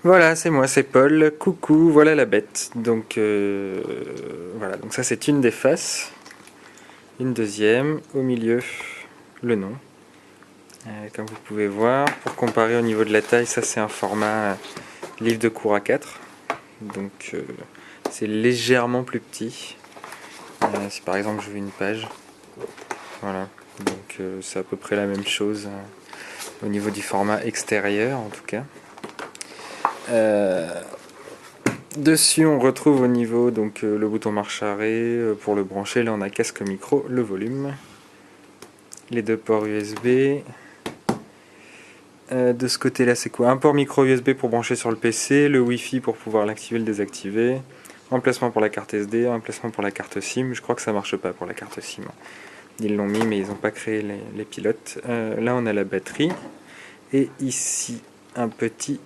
Voilà, c'est moi, c'est Paul. Coucou, voilà la bête. Donc voilà, donc ça c'est une des faces. Une deuxième, au milieu, le nom. Comme vous pouvez voir, pour comparer au niveau de la taille, ça c'est un format livre de cours A4. Donc c'est légèrement plus petit. Si par exemple je veux une page, voilà. Donc c'est à peu près la même chose au niveau du format extérieur en tout cas. Dessus on retrouve au niveau donc le bouton marche arrêt pour le brancher. Là on a casque micro, le volume, les deux ports USB. De ce côté là c'est quoi? Un port micro USB pour brancher sur le PC, le Wi-Fi pour pouvoir l'activer, le désactiver, emplacement pour la carte SD, emplacement pour la carte SIM. Je crois que ça marche pas pour la carte SIM. Ils l'ont mis mais ils n'ont pas créé les pilotes. Là on a la batterie et ici un petit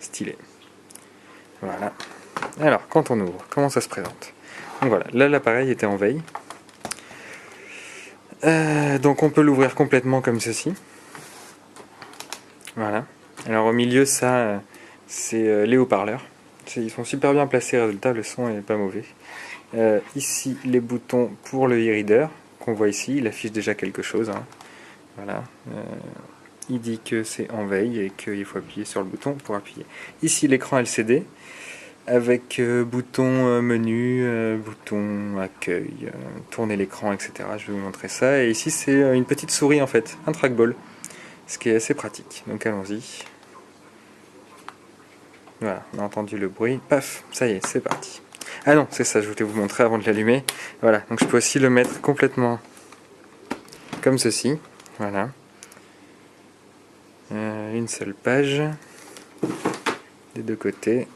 stylet. Voilà. Alors, quand on ouvre, comment ça se présente? Donc voilà, là l'appareil était en veille. Donc on peut l'ouvrir complètement comme ceci. Voilà. Alors au milieu, ça, c'est les haut-parleurs. Ils sont super bien placés, résultat, le son est pas mauvais. Ici, les boutons pour le e-reader, qu'on voit ici, il affiche déjà quelque chose. Hein. Voilà. Il dit que c'est en veille et qu'il faut appuyer sur le bouton pour appuyer. Ici, l'écran LCD. Avec bouton menu, bouton accueil, tourner l'écran, etc. Je vais vous montrer ça. Et ici, c'est une petite souris en fait, un trackball, ce qui est assez pratique. Donc allons-y. Voilà, on a entendu le bruit. Paf, ça y est, c'est parti. Ah non, c'est ça, je voulais vous montrer avant de l'allumer. Voilà, donc je peux aussi le mettre complètement comme ceci. Voilà. Une seule page des deux côtés.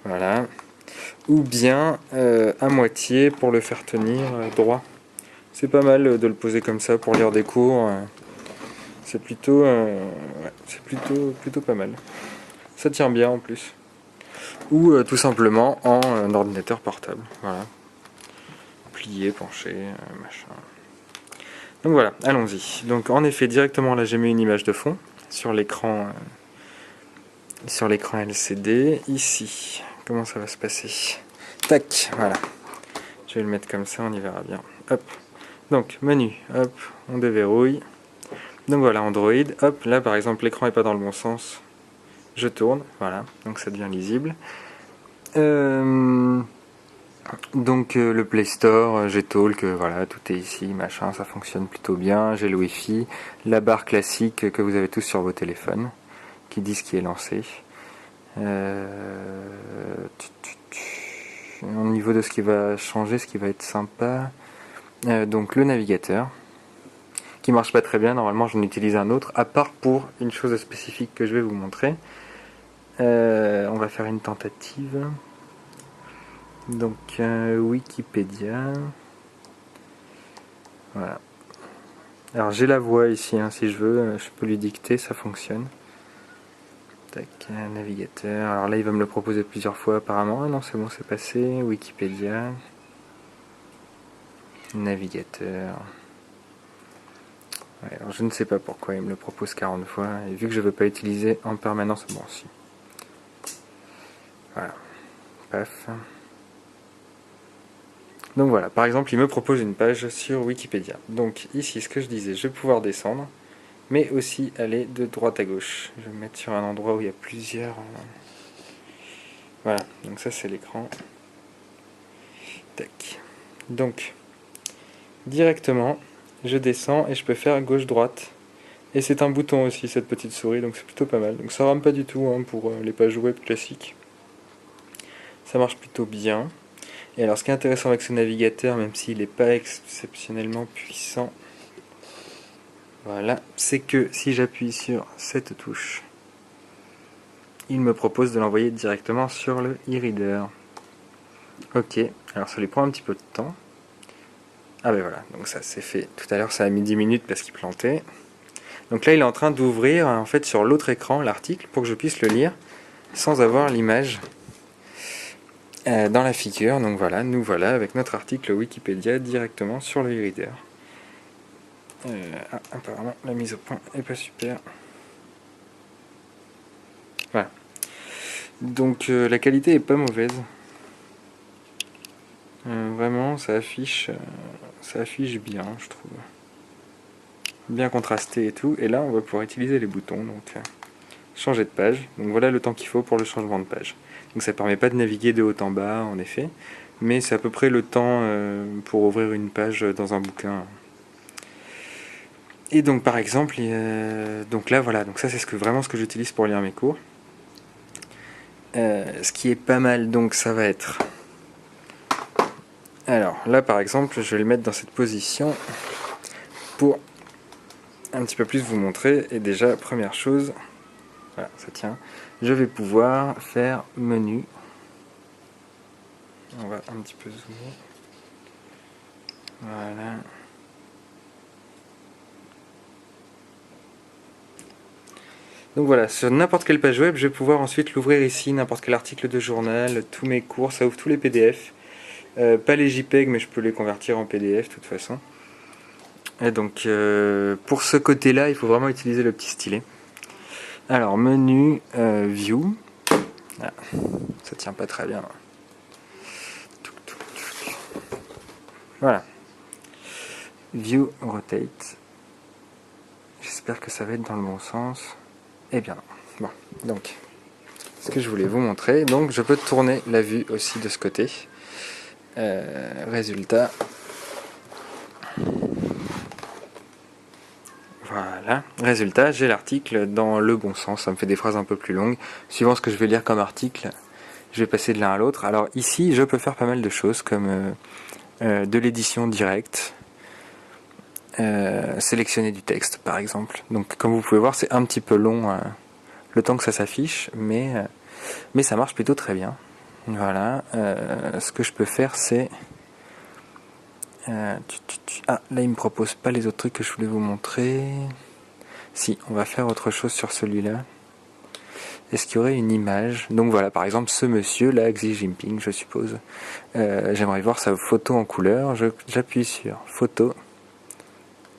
Voilà. Ou bien à moitié pour le faire tenir droit. C'est pas mal de le poser comme ça pour lire des cours. C'est plutôt, c'est plutôt pas mal. Ça tient bien en plus. Ou tout simplement en ordinateur portable. Voilà. Plié, penché, machin. Donc voilà, allons-y. Donc en effet, directement là j'ai mis une image de fond sur l'écran LCD. Ici, comment ça va se passer? Tac, voilà. Je vais le mettre comme ça, on y verra bien. Hop. Donc menu, hop, on déverrouille. Donc voilà, Android, hop, là par exemple l'écran n'est pas dans le bon sens, je tourne, voilà, donc ça devient lisible. Donc le Play Store, Gtalk, voilà, tout est ici, machin, ça fonctionne plutôt bien. J'ai le Wi-Fi, la barre classique que vous avez tous sur vos téléphones, qui dit ce qui est lancé. Au niveau de ce qui va changer, ce qui va être sympa, donc le navigateur, qui marche pas très bien, normalement j'en utilise un autre, à part pour une chose spécifique que je vais vous montrer. On va faire une tentative. Donc Wikipédia. Voilà. Alors j'ai la voix ici, hein, si je veux, je peux lui dicter, ça fonctionne. Tac, navigateur. Alors là il va me le proposer plusieurs fois apparemment. Ah non, c'est bon, c'est passé. Wikipédia. Navigateur. Ouais, alors je ne sais pas pourquoi il me le propose 40 fois. Et vu que je ne veux pas utiliser en permanence, bon si. Voilà. Paf. Donc voilà, par exemple, il me propose une page sur Wikipédia. Donc ici, ce que je disais, je vais pouvoir descendre, mais aussi aller de droite à gauche. Je vais me mettre sur un endroit où il y a plusieurs... Voilà, donc ça c'est l'écran. Tac. Donc, directement, je descends et je peux faire gauche-droite. Et c'est un bouton aussi, cette petite souris, donc c'est plutôt pas mal. Donc ça rame pas du tout hein, pour les pages web classiques. Ça marche plutôt bien. Et alors ce qui est intéressant avec ce navigateur, même s'il n'est pas exceptionnellement puissant, voilà, c'est que si j'appuie sur cette touche, il me propose de l'envoyer directement sur le e-reader. Ok, alors ça lui prend un petit peu de temps. Ah ben voilà, donc ça c'est fait. Tout à l'heure ça a mis 10 minutes parce qu'il plantait. Donc là il est en train d'ouvrir en fait sur l'autre écran l'article pour que je puisse le lire sans avoir l'image dans la figure. Donc voilà, nous voilà avec notre article Wikipédia directement sur le e-reader. Apparemment la mise au point est pas super. Voilà. Donc la qualité est pas mauvaise. Vraiment, ça affiche bien, je trouve. Bien contrasté et tout. Et là, on va pouvoir utiliser les boutons. Donc changer de page. Donc voilà le temps qu'il faut pour le changement de page. Donc ça permet pas de naviguer de haut en bas, en effet. Mais c'est à peu près le temps pour ouvrir une page dans un bouquin. Et donc par exemple, donc là voilà, donc ça c'est vraiment ce que j'utilise pour lire mes cours. Ce qui est pas mal, donc ça va être... Alors là par exemple, je vais le mettre dans cette position pour un petit peu plus vous montrer. Et déjà, première chose, voilà, ça tient, je vais pouvoir faire menu. On va un petit peu zoomer. Voilà. Donc voilà, sur n'importe quelle page web, je vais pouvoir ensuite l'ouvrir ici, n'importe quel article de journal, tous mes cours, ça ouvre tous les PDF. Pas les JPEG, mais je peux les convertir en PDF de toute façon. Et donc pour ce côté-là, il faut vraiment utiliser le petit stylet. Alors menu, view. Ah, ça tient pas très bien. Voilà. View, rotate. J'espère que ça va être dans le bon sens. Eh bien non. Bon, donc, ce que je voulais vous montrer, donc je peux tourner la vue aussi de ce côté. Résultat. Voilà. Résultat, j'ai l'article dans le bon sens. Ça me fait des phrases un peu plus longues. Suivant ce que je vais lire comme article, je vais passer de l'un à l'autre. Alors ici, je peux faire pas mal de choses, comme de l'édition directe. Sélectionner du texte par exemple. Donc comme vous pouvez voir, c'est un petit peu long le temps que ça s'affiche, mais ça marche plutôt très bien. Voilà. Ce que je peux faire, c'est ah, là il me propose pas les autres trucs que je voulais vous montrer. Si, on va faire autre chose sur celui-là. Est-ce qu'il y aurait une image? Donc voilà, par exemple ce monsieur là, Xi Jinping, je suppose. J'aimerais voir sa photo en couleur. J'appuie sur photo.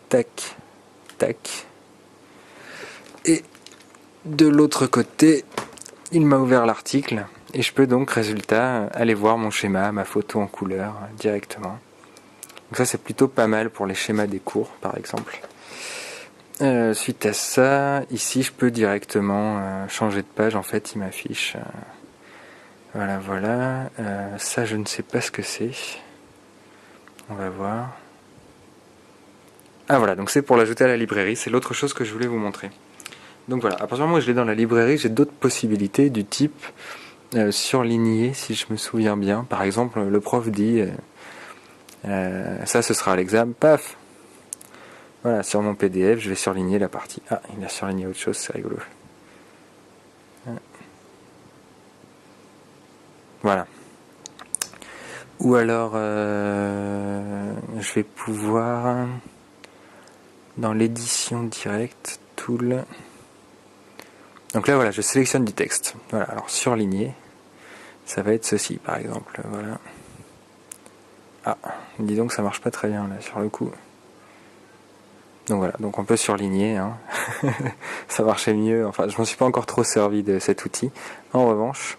Tac, tac. Et de l'autre côté, il m'a ouvert l'article et je peux donc, résultat, aller voir mon schéma, ma photo en couleur directement. Donc ça c'est plutôt pas mal pour les schémas des cours par exemple. Suite à ça, ici je peux directement changer de page, en fait il m'affiche. Voilà, voilà. Ça je ne sais pas ce que c'est. On va voir. Ah voilà, donc c'est pour l'ajouter à la librairie, c'est l'autre chose que je voulais vous montrer. Donc voilà, à partir du moment où je l'ai dans la librairie, j'ai d'autres possibilités du type surligner, si je me souviens bien. Par exemple, le prof dit ça ce sera à l'examen, paf. Voilà, sur mon PDF, je vais surligner la partie. Ah, il a surligné autre chose, c'est rigolo. Voilà. Ou alors, je vais pouvoir, dans l'édition directe, tool. Donc là, voilà, je sélectionne du texte. Voilà, alors surligner, ça va être ceci, par exemple. Voilà. Ah, dis donc, ça marche pas très bien, là, sur le coup. Donc voilà, donc on peut surligner, hein. Ça marchait mieux, enfin je m'en suis pas encore trop servi de cet outil. En revanche,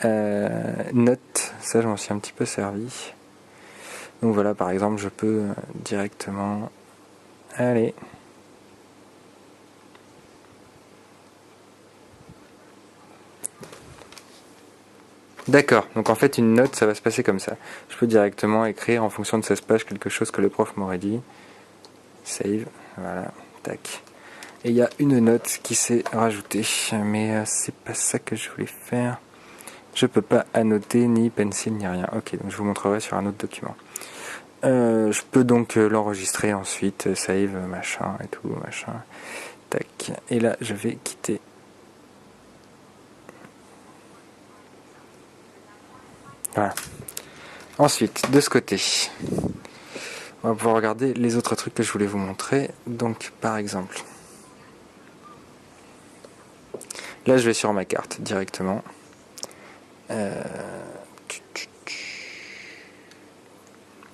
note, ça je m'en suis un petit peu servi. Donc voilà, par exemple, je peux directement... Allez. D'accord, donc en fait une note ça va se passer comme ça. Je peux directement écrire en fonction de 16 pages quelque chose que le prof m'aurait dit. Save, voilà, tac. Et il y a une note qui s'est rajoutée, mais c'est pas ça que je voulais faire. Je peux pas annoter ni pencil ni rien. Ok, donc je vous montrerai sur un autre document. Je peux donc l'enregistrer ensuite, save, machin et tout, machin. Tac. Et là, je vais quitter. Voilà. Ensuite, de ce côté, on va pouvoir regarder les autres trucs que je voulais vous montrer. Donc, par exemple, là, je vais sur ma carte directement.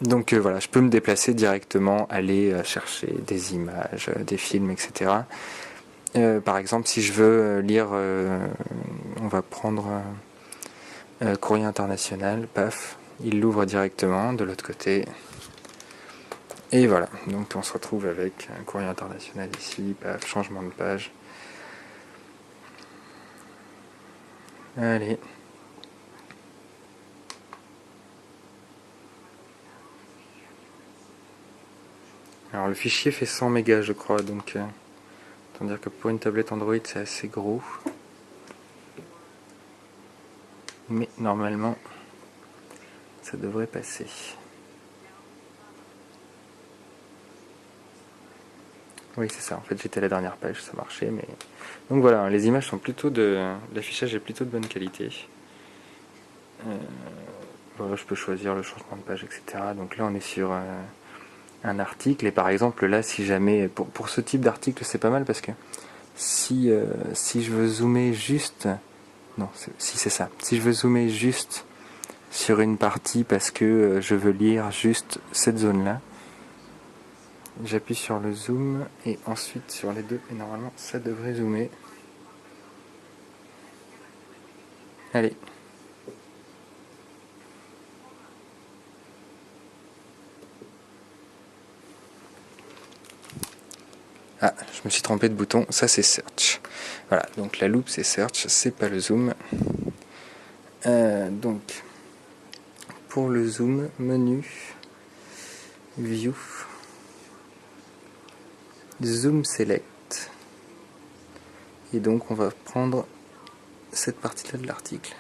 Donc voilà, je peux me déplacer directement, aller chercher des images, des films, etc. Par exemple, si je veux lire, on va prendre Courrier International, paf, il l'ouvre directement de l'autre côté. Et voilà, donc on se retrouve avec un Courrier International ici, paf, changement de page. Allez. Alors le fichier fait 100 mégas je crois, donc autant dire que pour une tablette Android c'est assez gros. Mais normalement ça devrait passer. Oui c'est ça, en fait j'étais à la dernière page, ça marchait, mais... Donc voilà, les images sont plutôt de... L'affichage est plutôt de bonne qualité. Voilà, je peux choisir le changement de page, etc. Donc là on est sur un article, et par exemple là si jamais... Pour ce type d'article c'est pas mal parce que si je veux zoomer juste... Non, si c'est ça. Si je veux zoomer juste sur une partie parce que je veux lire juste cette zone-là, j'appuie sur le zoom et ensuite sur les deux et normalement ça devrait zoomer. Allez. Ah, je me suis trompé de bouton, ça c'est search. Voilà, donc la loupe c'est search, c'est pas le zoom. Donc, pour le zoom, menu, view, zoom select. Et donc on va prendre cette partie-là de l'article.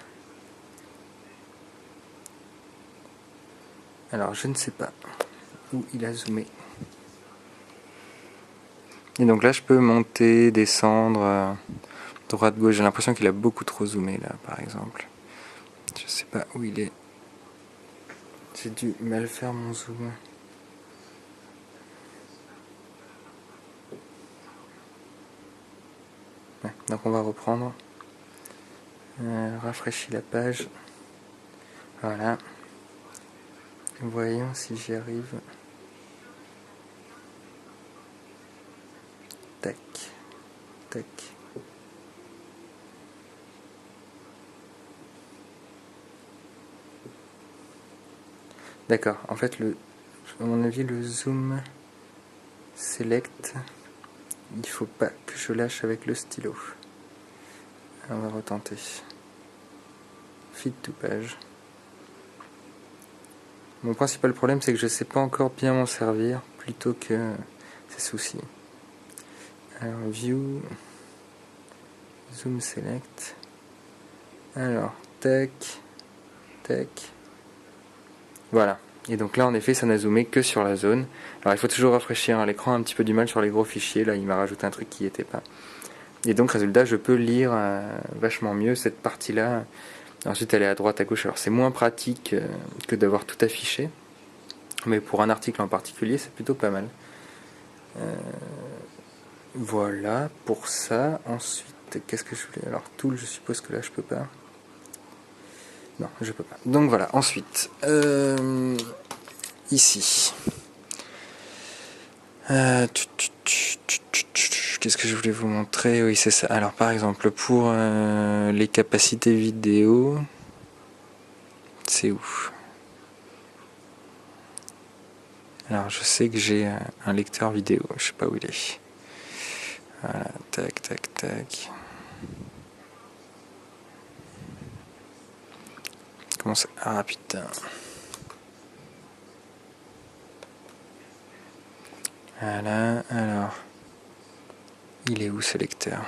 Alors je ne sais pas où il a zoomé. Et donc là je peux monter, descendre, droite, gauche. J'ai l'impression qu'il a beaucoup trop zoomé là par exemple. Je sais pas où il est. J'ai dû mal faire mon zoom. Ouais, donc on va reprendre. Rafraîchis la page. Voilà. Voyons si j'y arrive. Tac. Tac. D'accord. En fait, à mon avis, le zoom select, il faut pas que je lâche avec le stylo. On va retenter. Fit to page. Mon principal problème, c'est que je sais pas encore bien m'en servir, plutôt que ces soucis. Alors, view, zoom select. Alors, tac, tac. Voilà. Et donc là, en effet, ça n'a zoomé que sur la zone. Alors, il faut toujours rafraîchir l'écran, un petit peu du mal sur les gros fichiers. Là, il m'a rajouté un truc qui n'y était pas. Et donc, résultat, je peux lire vachement mieux cette partie-là. Ensuite, elle est à droite, à gauche. Alors, c'est moins pratique que d'avoir tout affiché. Mais pour un article en particulier, c'est plutôt pas mal. Voilà, pour ça. Ensuite, qu'est-ce que je voulais... Alors, tool, je suppose que là, je peux pas. Non, je peux pas. Donc, voilà. Ensuite, ici. Qu'est-ce que je voulais vous montrer? Oui, c'est ça. Alors, par exemple, pour les capacités vidéo, c'est où? Alors, je sais que j'ai un lecteur vidéo. Je sais pas où il est. Voilà, tac, tac, tac. Comment ça? Ah, putain. Voilà, alors... Il est où ce lecteur?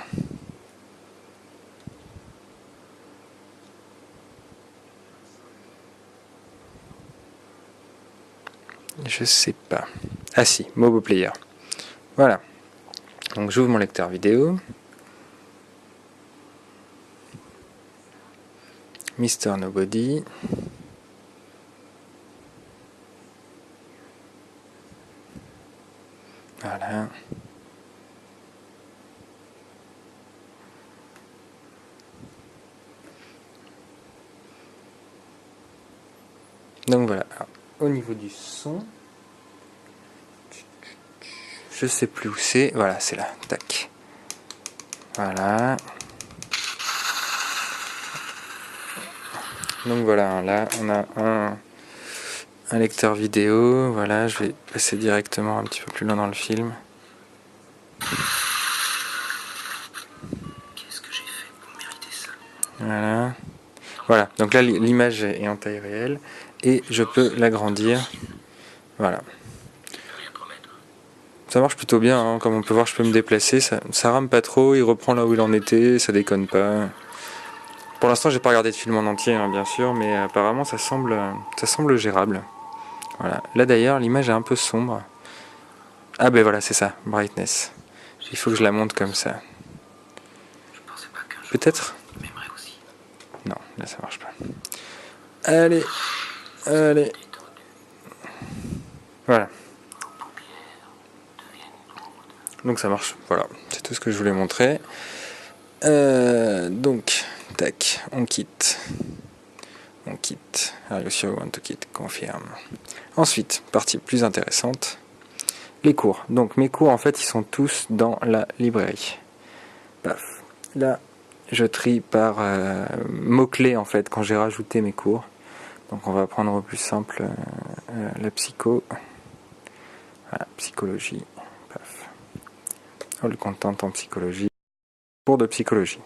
Je sais pas. Ah si, Mobo Player. Voilà. Donc j'ouvre mon lecteur vidéo. Mister Nobody. Voilà. Donc voilà. Alors, au niveau du son, je sais plus où c'est. Voilà, c'est là. Tac. Voilà. Donc voilà, là on a un lecteur vidéo. Voilà, je vais passer directement un petit peu plus loin dans le film. Qu'est-ce que j'ai fait pour mériter ça? Voilà. Voilà, donc là l'image est en taille réelle et je peux l'agrandir. Voilà. Rien promettre. Ça marche plutôt bien, hein. Comme on peut voir, je peux me déplacer, ça rame pas trop, il reprend là où il en était, ça déconne pas. Pour l'instant, j'ai pas regardé de film en entier, hein, bien sûr, mais apparemment ça semble gérable. Voilà. Là d'ailleurs, l'image est un peu sombre. Ah ben voilà, c'est ça, brightness. Il faut que je la monte comme ça. Je pensais pas qu'un jour Peut-être? il m'aimerait aussi. Non, là ça marche pas. Allez, allez. Détendu. Voilà. Vos paupières deviennent lourdes. Donc ça marche. Voilà, c'est tout ce que je voulais montrer. Donc, tac, on quitte. On quitte. Are you sure you want to quit? Confirme. Ensuite, partie plus intéressante. Les cours. Donc mes cours en fait ils sont tous dans la librairie. Paf. Là je trie par mots-clés en fait quand j'ai rajouté mes cours. Donc on va prendre au plus simple la psycho. Voilà, psychologie. Paf. All content en psychologie. Cours de psychologie.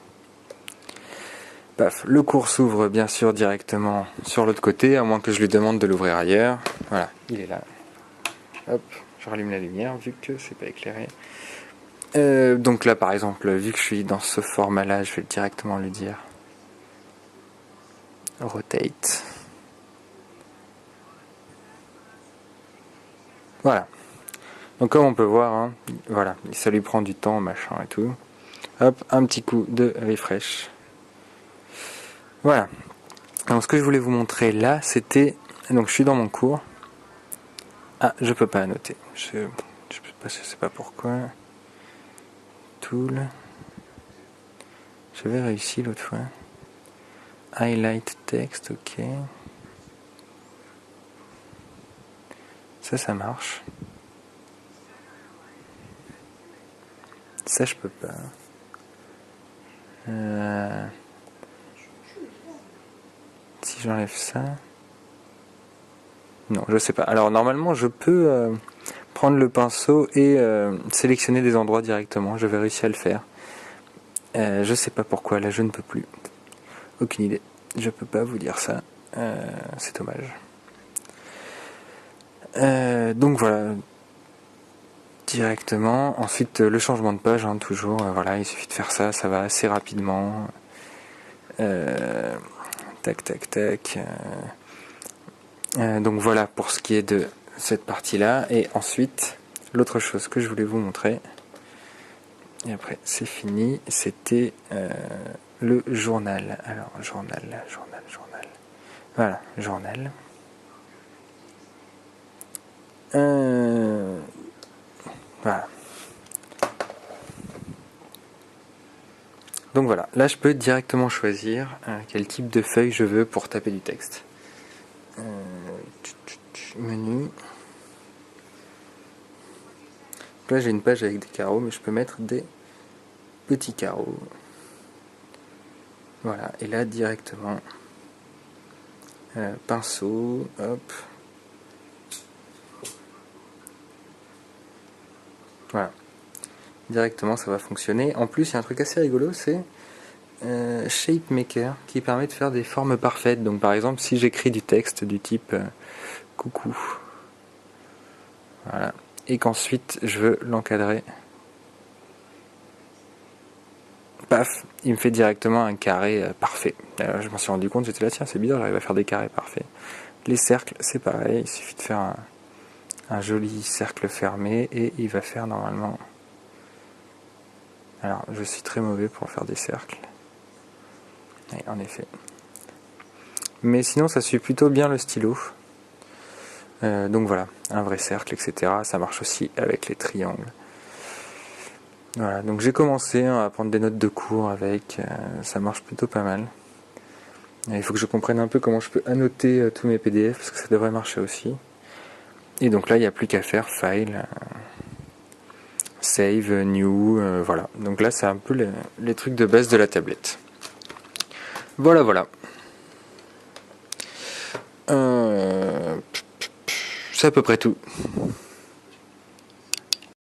Paf. Le cours s'ouvre bien sûr directement sur l'autre côté, à moins que je lui demande de l'ouvrir ailleurs. Voilà, il est là. Hop. Je rallume la lumière vu que c'est pas éclairé. Donc là par exemple, vu que je suis dans ce format là, je vais directement lui dire rotate. Voilà. Donc comme on peut voir, hein, voilà, ça lui prend du temps, machin et tout. Hop, un petit coup de refresh. Voilà. Donc ce que je voulais vous montrer là, c'était... Donc je suis dans mon cours. Ah, je peux pas annoter. Je sais pas pourquoi. Tool. J'avais réussi l'autre fois. Highlight text, ok. Ça marche. Ça, je peux pas. Si j'enlève ça... Non, je sais pas. Alors normalement, je peux prendre le pinceau et sélectionner des endroits directement. J'avais réussi à le faire. Je sais pas pourquoi. Là, je ne peux plus. Aucune idée. Je peux pas vous dire ça. C'est dommage. Donc voilà. Directement. Ensuite, le changement de page, hein, toujours. Voilà, il suffit de faire ça. Ça va assez rapidement. Tac, tac, tac. Donc voilà pour ce qui est de cette partie-là. Et ensuite, l'autre chose que je voulais vous montrer, et après c'est fini, c'était le journal. Alors, journal. Voilà, journal. Voilà. Donc voilà, là je peux directement choisir quel type de feuille je veux pour taper du texte. Menu. Là j'ai une page avec des carreaux, mais je peux mettre des petits carreaux. Voilà, et là directement, pinceau, hop. Voilà. Directement ça va fonctionner. En plus il y a un truc assez rigolo, c'est Shape Maker qui permet de faire des formes parfaites. Donc par exemple si j'écris du texte du type coucou, voilà, et qu'ensuite je veux l'encadrer, paf, il me fait directement un carré parfait. Je m'en suis rendu compte, j'étais là, tiens c'est bizarre, j'arrive à faire des carrés parfaits. Les cercles c'est pareil, il suffit de faire un joli cercle fermé et il va faire normalement... Alors je suis très mauvais pour faire des cercles. Oui, en effet. Mais sinon ça suit plutôt bien le stylo. Donc voilà, un vrai cercle, etc. Ça marche aussi avec les triangles. Voilà, donc j'ai commencé à prendre des notes de cours avec, ça marche plutôt pas mal. Il faut que je comprenne un peu comment je peux annoter tous mes PDF, parce que ça devrait marcher aussi. Et donc là, il n'y a plus qu'à faire File. Save, New, voilà. Donc là, c'est un peu les trucs de base de la tablette. Voilà, voilà. C'est à peu près tout.